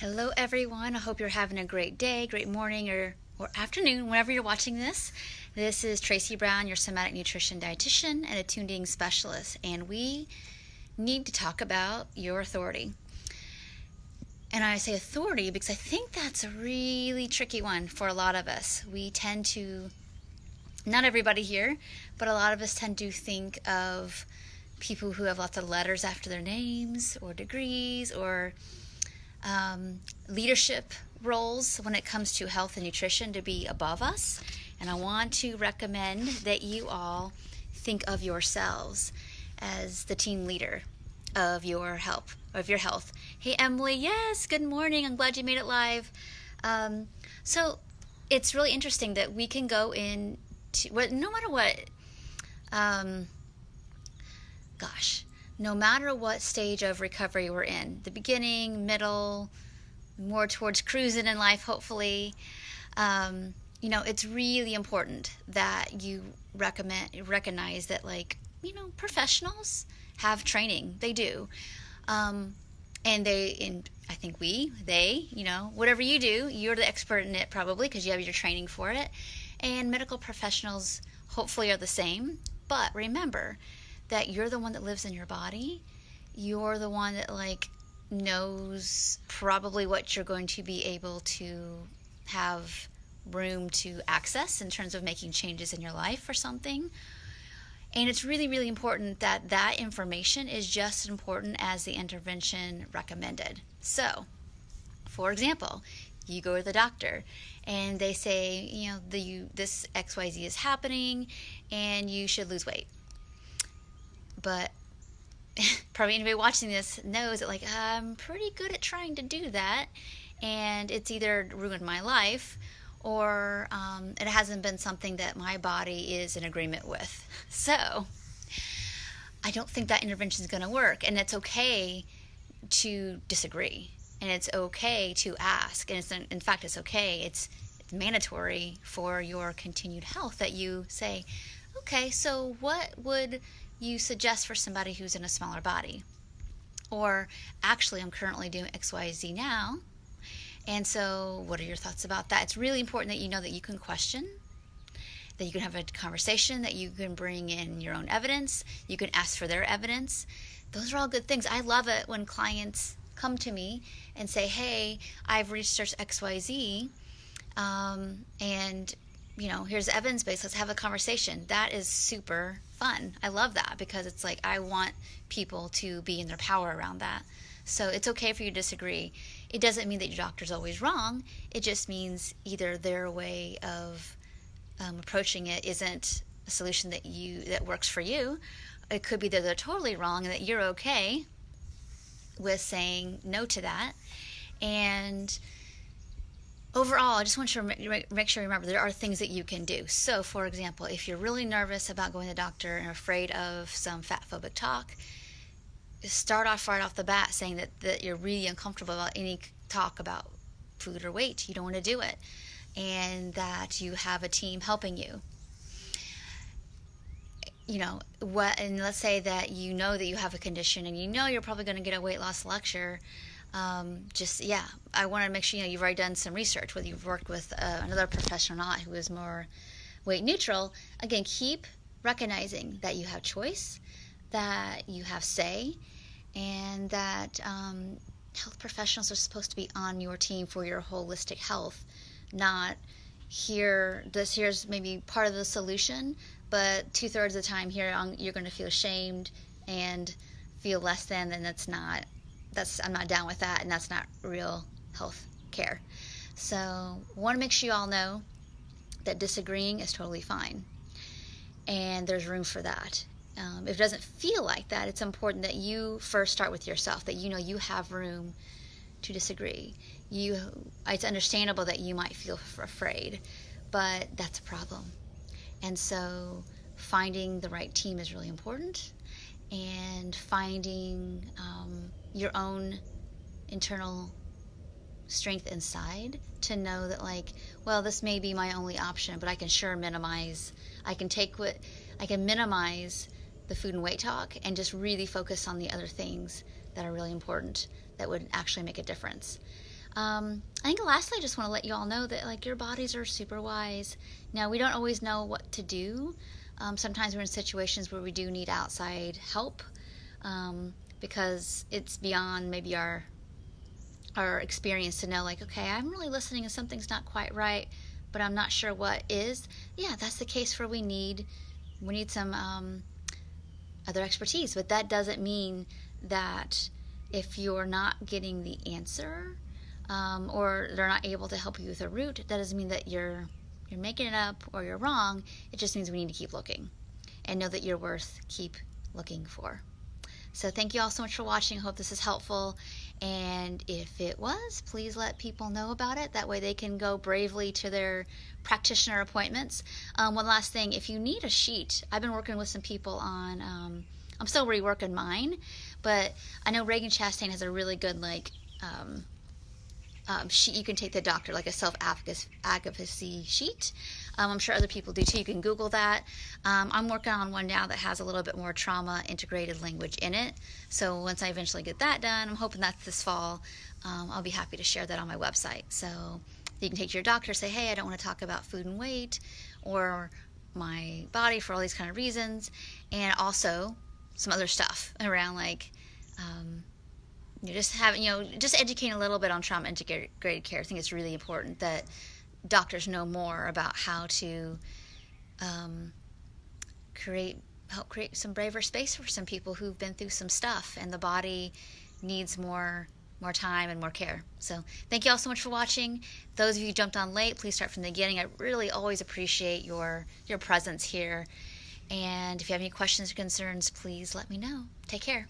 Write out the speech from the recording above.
Hello, everyone. I hope you're having a great day, great morning, or afternoon, whenever you're watching this. This is Tracy Brown, your somatic nutrition dietitian and a tuned eating specialist, and we need to talk about your authority. And I say authority because I think that's a really tricky one for a lot of us. We tend to, not everybody here, but a lot of us tend to think of people who have lots of letters after their names or degrees or leadership roles when it comes to health and nutrition to be above us. And I want to recommend that you all think of yourselves as the team leader of your health. Hey, Emily, yes, good morning. I'm glad you made it live. So it's really interesting that we can go in to, no matter what, no matter what stage of recovery we're in, the beginning, middle, more towards cruising in life, hopefully, it's really important that you recognize that, professionals have training. They do. And I think whatever you do, you're the expert in it probably because you have your training for it. And medical professionals hopefully are the same. But remember that you're the one that lives in your body. You're the one that knows probably what you're going to be able to have room to access in terms of making changes in your life or something. And it's really, really important that that information is just as important as the intervention recommended. So, for example, you go to the doctor and they say, this XYZ is happening and you should lose weight. But probably anybody watching this knows that I'm pretty good at trying to do that, and it's either ruined my life or it hasn't been something that my body is in agreement with. So I don't think that intervention is going to work, and it's okay to disagree, and it's okay to ask, and in fact it's okay. It's mandatory for your continued health that you say, okay, so what would you suggest for somebody who's in a smaller body? Or actually, I'm currently doing XYZ now, and so what are your thoughts about that? It's really important that you know that you can question, that you can have a conversation, that you can bring in your own evidence, you can ask for their evidence. Those are all good things. I love it when clients come to me and say, hey, I've researched XYZ, and here's the evidence base. Let's have a conversation. That is super fun. I love that because it's I want people to be in their power around that. So it's okay for you to disagree. It doesn't mean that your doctor's always wrong. It just means either their way of approaching it isn't a solution that works for you. It could be that they're totally wrong and that you're okay with saying no to that. And overall, I just want you to make sure you remember there are things that you can do. So, for example, if you're really nervous about going to the doctor and afraid of some fat-phobic talk, start off right off the bat saying that you're really uncomfortable about any talk about food or weight. You don't want to do it. And that you have a team helping you. And let's say that you know that you have a condition and you're probably going to get a weight loss lecture. I want to make sure you've already done some research, whether you've worked with another professional or not who is more weight neutral. Again, keep recognizing that you have choice, that you have say, and that health professionals are supposed to be on your team for your holistic health, not here's maybe part of the solution, but 2/3 of the time you're going to feel ashamed and feel less than, and I'm not down with that, and that's not real health care. So want to make sure you all know that disagreeing is totally fine, and there's room for that. If it doesn't feel like that, it's important that you first start with yourself, that you have room to disagree. It's understandable that you might feel afraid, but that's a problem. And so finding the right team is really important, and finding your own internal strength inside to know that this may be my only option, but I can minimize the food and weight talk and just really focus on the other things that are really important that would actually make a difference. I think lastly, I just want to let you all know that like your bodies are super wise. Now, we don't always know what to do. Sometimes we're in situations where we do need outside help, because it's beyond maybe our experience to know, like, okay, I'm really listening and something's not quite right, but I'm not sure what is. Yeah, that's the case where we need some other expertise. But that doesn't mean that if you're not getting the answer, or they're not able to help you with a root, that doesn't mean that you're making it up or you're wrong. It just means we need to keep looking and know that you're worth keep looking for. So thank you all so much for watching. I hope this is helpful. And if it was, please let people know about it. That way they can go bravely to their practitioner appointments. One last thing, if you need a sheet, I've been working with some people on, I'm still reworking mine, but I know Ragen Chastain has a really good sheet you can take the doctor, like a self-advocacy sheet. I'm sure other people do too. You can Google that. I'm working on one now that has a little bit more trauma integrated language in it. So once I eventually get that done, I'm hoping that's this fall, I'll be happy to share that on my website. So you can take to your doctor, say, hey, I don't want to talk about food and weight or my body for all these kind of reasons. And also some other stuff around like, just educating a little bit on trauma integrated care. I think it's really important that doctors know more about how to help create some braver space for some people who've been through some stuff, and the body needs more time and more care. So thank you all so much for watching. Those of you who jumped on late, please start from the beginning. I really always appreciate your presence here. And if you have any questions or concerns, please let me know. Take care.